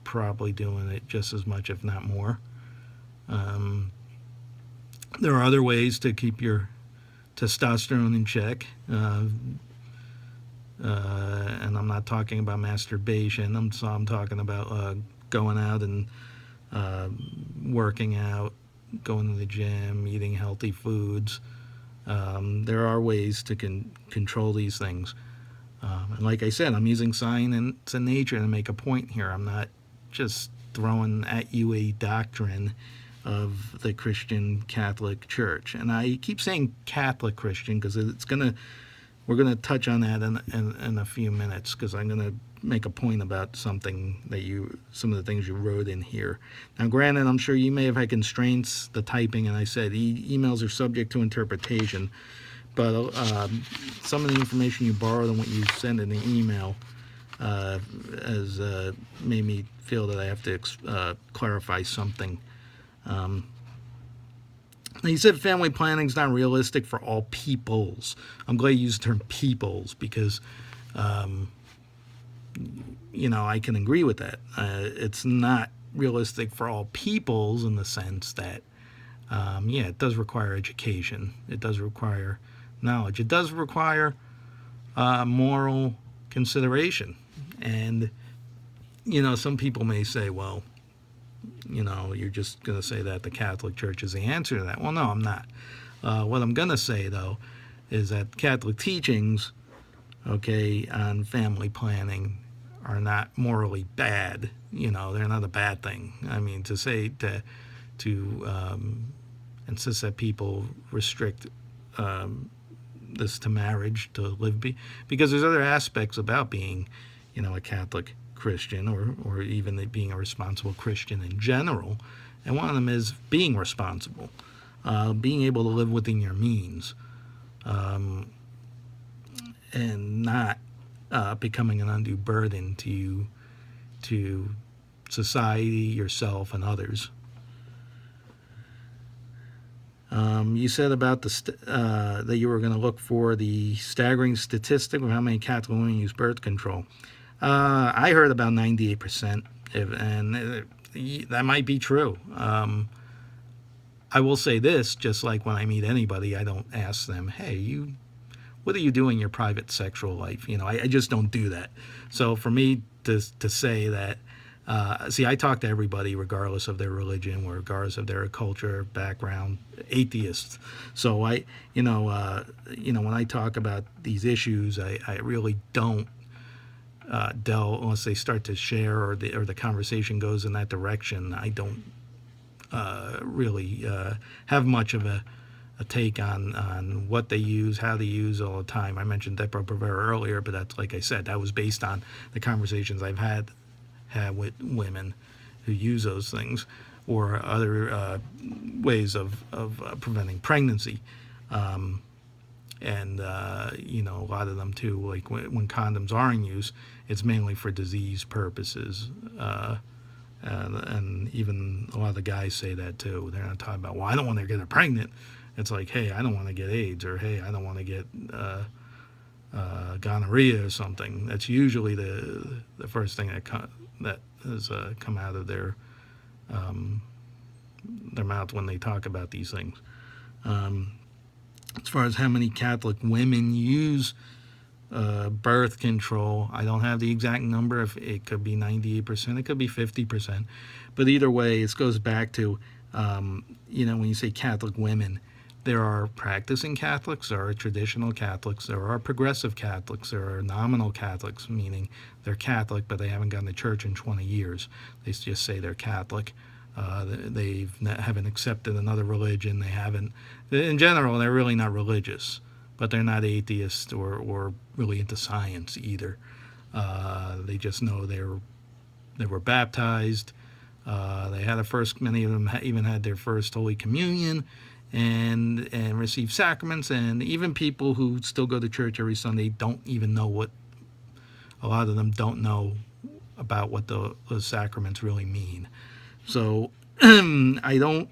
probably doing it just as much, if not more. Um, there are other ways to keep your testosterone in check. And I'm not talking about masturbation. I'm talking about going out and uh, working out, going to the gym, eating healthy foods. There are ways to control these things. And like I said, I'm using science and nature to make a point here. I'm not just throwing at you a doctrine of the Christian Catholic Church. And I keep saying Catholic Christian because we're gonna touch on that in a few minutes, because I'm gonna make a point about some of the things you wrote in here. Now, granted, I'm sure you may have had constraints, the typing, and I said emails are subject to interpretation, but some of the information you borrowed and what you send in the email has made me feel that I have to clarify something. He said family planning is not realistic for all peoples. I'm glad you used the term peoples because, I can agree with that. It's not realistic for all peoples in the sense that, it does require education. It does require knowledge. It does require moral consideration. And, some people may say, well, you're just going to say that the Catholic Church is the answer to that. Well, no, I'm not. What I'm going to say, though, is that Catholic teachings, on family planning are not morally bad. They're not a bad thing. I mean, to insist that people restrict this to marriage, to live, because there's other aspects about being, a Catholic Christian, or even being a responsible Christian in general, and one of them is being responsible, being able to live within your means, and not becoming an undue burden to society, yourself, and others. You said about that you were going to look for the staggering statistic of how many Catholic women use birth control. I heard about 98%, and that might be true. I will say this, just like when I meet anybody, I don't ask them, hey, what are you doing in your private sexual life? I just don't do that. So for me to say that, I talk to everybody regardless of their religion, regardless of their culture, background, atheists. So when I talk about these issues, I really don't delve unless they start to share, or the conversation goes in that direction. I don't really have much of a take on what they use, how they use all the time. I mentioned Depo-Provera earlier, but that's, like I said, that was based on the conversations I've had with women who use those things, or other ways of preventing pregnancy. And a lot of them too, like when condoms are in use, it's mainly for disease purposes. And even a lot of the guys say that too. They're not talking about, well, I don't want to get her pregnant. It's like, hey, I don't want to get AIDS, or hey, I don't want to get gonorrhea or something. That's usually the first thing that has come out of their mouth when they talk about these things. As far as how many Catholic women use birth control, I don't have the exact number. If it could be 98%, it could be 50%. But either way, it goes back to, when you say Catholic women, there are practicing Catholics, there are traditional Catholics, there are progressive Catholics, there are nominal Catholics, meaning they're Catholic, but they haven't gone to church in 20 years. They just say they're Catholic. They haven't accepted another religion. They haven't, in general, they're really not religious, but they're not atheists or really into science either. They just know they were baptized. They had many of them even had their first Holy Communion, and received sacraments. And even people who still go to church every Sunday don't even know a lot of them don't know about what the sacraments really mean. So I don't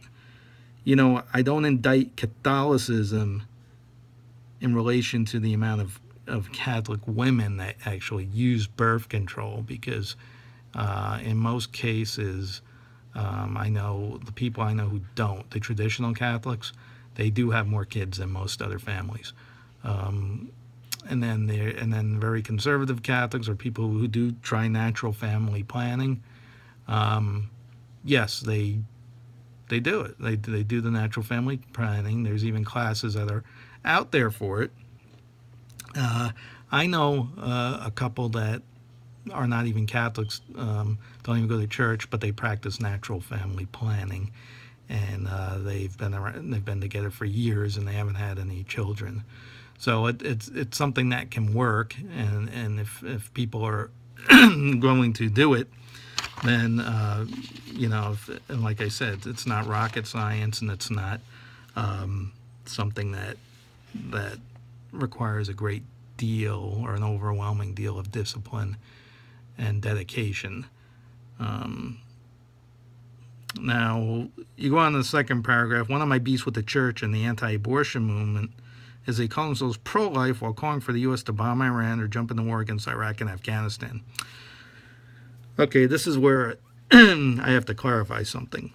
indict Catholicism in relation to the amount of Catholic women that actually use birth control, because In most cases, I know the people I know who don't, the traditional Catholics, they do have more kids than most other families. Um, and then very conservative Catholics or people who do try natural family planning. Um, yes, they do it. They do the natural family planning. There's even classes that are out there for it. Uh, I know a couple that are not even Catholics, don't even go to church, but they practice natural family planning, and they've been together for years, and they haven't had any children. So it's something that can work, and if people are going to do it, then and like I said, it's not rocket science, and it's not something that requires a great deal or an overwhelming deal of discipline and dedication. Um, Now, you go on to the second paragraph. One of my beefs with the church and the anti-abortion movement is they call themselves pro-life while calling for the U.S. to bomb Iran or jump in the war against Iraq and Afghanistan. Okay, this is where I have to clarify something.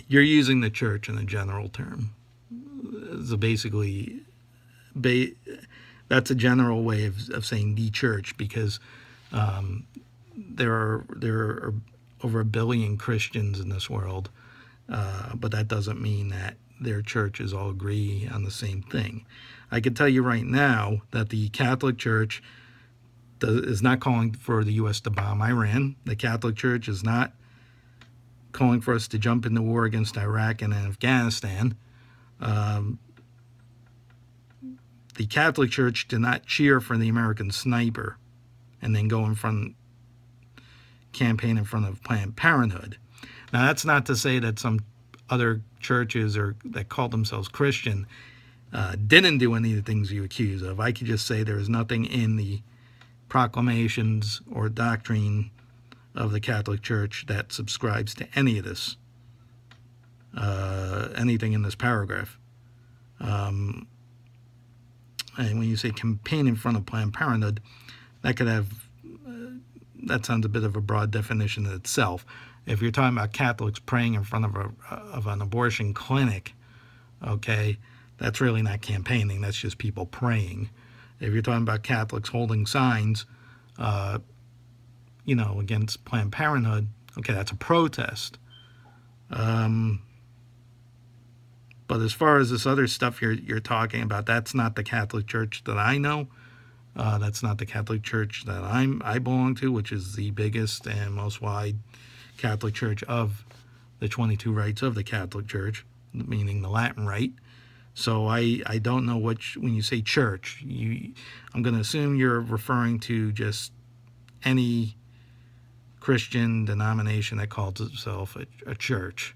You're using the church in a general term. So basically, that's a general way of saying the church, because there are over 1 billion Christians in this world, but that doesn't mean that their churches all agree on the same thing. I can tell you right now that the Catholic Church is not calling for the U.S. to bomb Iran. The Catholic Church is not calling for us to jump into war against Iraq and Afghanistan. Um, the Catholic Church did not cheer for the American sniper and then go in front, campaign in front of Planned Parenthood. Now, that's not to say that some other churches that call themselves Christian didn't do any of the things you accuse of. I could just say there is nothing in the proclamations or doctrine of the Catholic Church that subscribes to any of this, anything in this paragraph. And when you say campaign in front of Planned Parenthood, that sounds a bit of a broad definition in itself. If you're talking about Catholics praying in front of an abortion clinic, okay, that's really not campaigning. That's just people praying. If you're talking about Catholics holding signs, against Planned Parenthood, okay, that's a protest. But as far as this other stuff you're talking about, that's not the Catholic Church that I know. That's not the Catholic Church that I belong to, which is the biggest and most wide Catholic Church of the 22 rites of the Catholic Church, meaning the Latin Rite. So I don't know when you say church, I'm going to assume you're referring to just any Christian denomination that calls itself a church.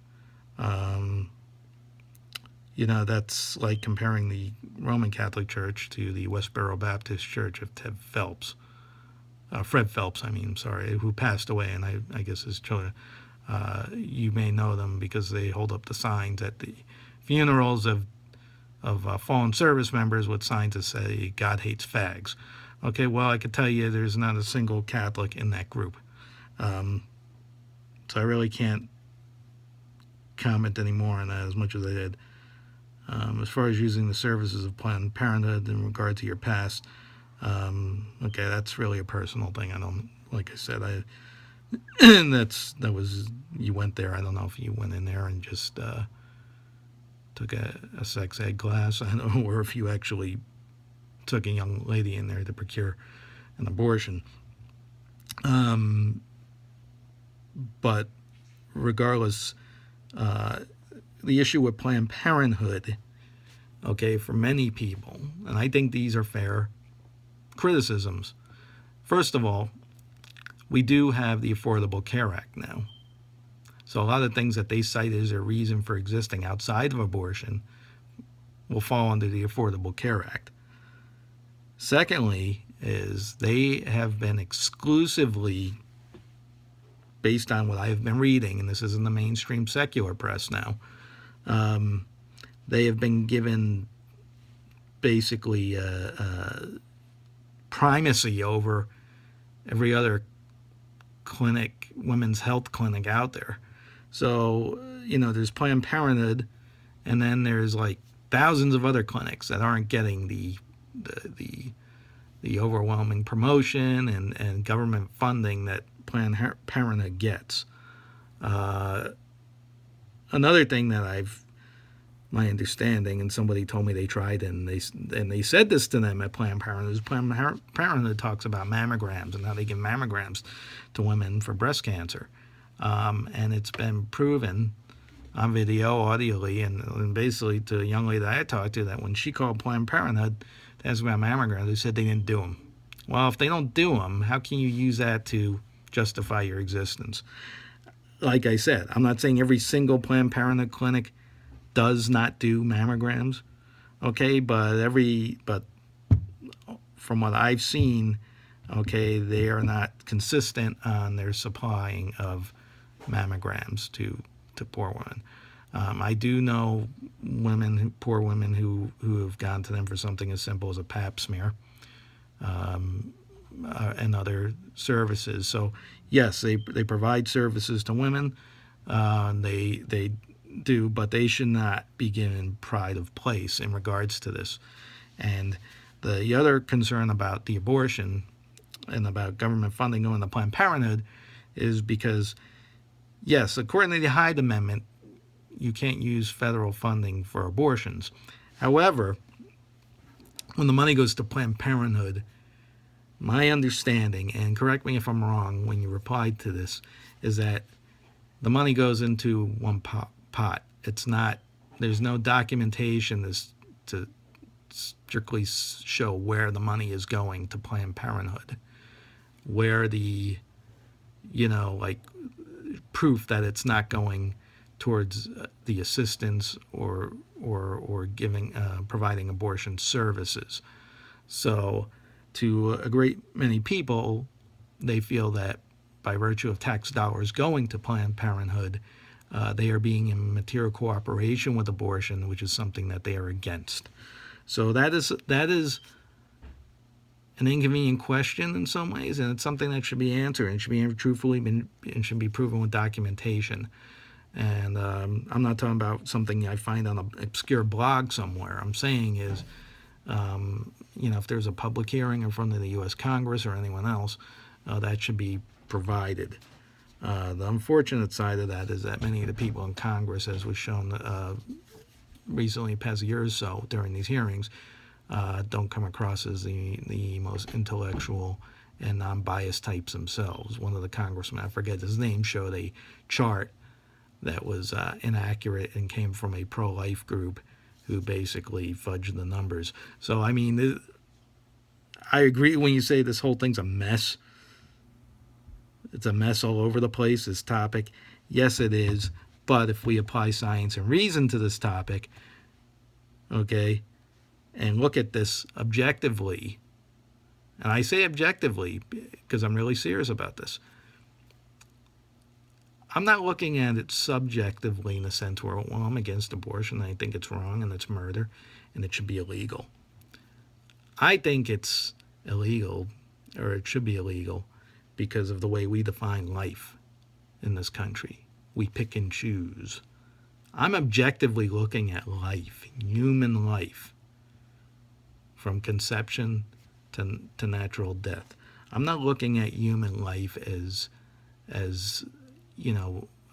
That's like comparing the Roman Catholic Church to the Westboro Baptist Church of Fred Phelps, who passed away, and I guess his children. You may know them because they hold up the signs at the funerals of fallen service members with signs that say "God hates fags." Okay, well, I could tell you there's not a single Catholic in that group, so I really can't comment anymore on that as much as I did. As far as using the services of Planned Parenthood in regard to your past, okay, that's really a personal thing. I don't, like I said, you went there. I don't know if you went in there and just took a sex ed class, I don't know, or if you actually took a young lady in there to procure an abortion. But regardless, the issue with Planned Parenthood, okay, for many people, and I think these are fair criticisms. First of all, we do have the Affordable Care Act now. So a lot of things that they cite as a reason for existing outside of abortion will fall under the Affordable Care Act. Secondly, is they have been exclusively, based on what I have been reading, and this is in the mainstream secular press now, they have been given basically primacy over every other clinic, women's health clinic out there. So, there's Planned Parenthood, and then there's like thousands of other clinics that aren't getting the overwhelming promotion and government funding that Planned Parenthood gets. Another thing that my understanding, and somebody told me they tried, and they said this to them at Planned Parenthood, is Planned Parenthood talks about mammograms and how they give mammograms to women for breast cancer. And it's been proven on video, audioly, and basically to a young lady that I talked to, that when she called Planned Parenthood to ask about mammograms, they said they didn't do them. Well, if they don't do them, how can you use that to justify your existence? Like I said, I'm not saying every single Planned Parenthood clinic does not do mammograms, okay, but from what I've seen, okay, they are not consistent on their supplying of mammograms to poor women. I do know poor women who have gone to them for something as simple as a pap smear, and other services. So yes, they provide services to women. They do, but they should not be given pride of place in regards to this. And the other concern about the abortion and about government funding going to Planned Parenthood is because, yes, according to the Hyde Amendment, you can't use federal funding for abortions. However, when the money goes to Planned Parenthood, my understanding, and correct me if I'm wrong when you replied to this, is that the money goes into one pot. It's not, there's no documentation to strictly show where the money is going to Planned Parenthood, where the, like proof that it's not going towards the assistance or giving providing abortion services. So to a great many people, they feel that by virtue of tax dollars going to Planned Parenthood, they are being in material cooperation with abortion, which is something that they are against. So that is an inconvenient question in some ways, and it's something that should be answered and should be answered truthfully and should be proven with documentation. And I'm not talking about something I find on an obscure blog somewhere. I'm saying is, if there's a public hearing in front of the U.S. Congress or anyone else, that should be provided. The unfortunate side of that is that many of the people in Congress, as was shown recently past year or so during these hearings, don't come across as the most intellectual and non-biased types themselves. One of the congressmen, I forget his name, showed a chart that was inaccurate and came from a pro-life group who basically fudged the numbers. So, I mean, I agree when you say this whole thing's a mess. It's a mess all over the place, this topic. Yes, it is. But if we apply science and reason to this topic, okay, and look at this objectively, and I say objectively because I'm really serious about this, I'm not looking at it subjectively in the sense where, well, I'm against abortion, and I think it's wrong, and it's murder, and it should be illegal. I think it's illegal, or it should be illegal, because of the way we define life in this country. We pick and choose. I'm objectively looking at life, human life, from conception to natural death. I'm not looking at human life as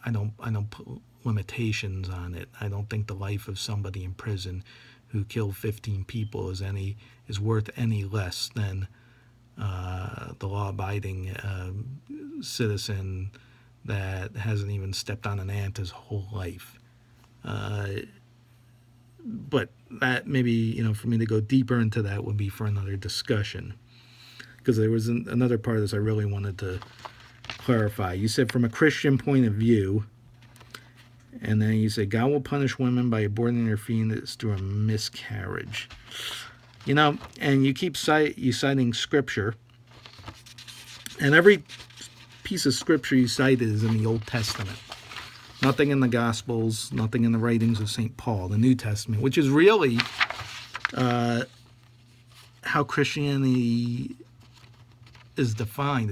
I don't put limitations on it. I don't think the life of somebody in prison who killed 15 people is worth any less than the law-abiding citizen that hasn't even stepped on an ant his whole life. But that maybe, for me to go deeper into that would be for another discussion. Because there was another part of this I really wanted to clarify. You said from a Christian point of view, and then you said God will punish women by aborting their fetus through a miscarriage. And you keep citing scripture, and every piece of scripture you cited is in the Old Testament. Nothing in the Gospels, nothing in the writings of St. Paul, the New Testament, which is really how Christianity is defined.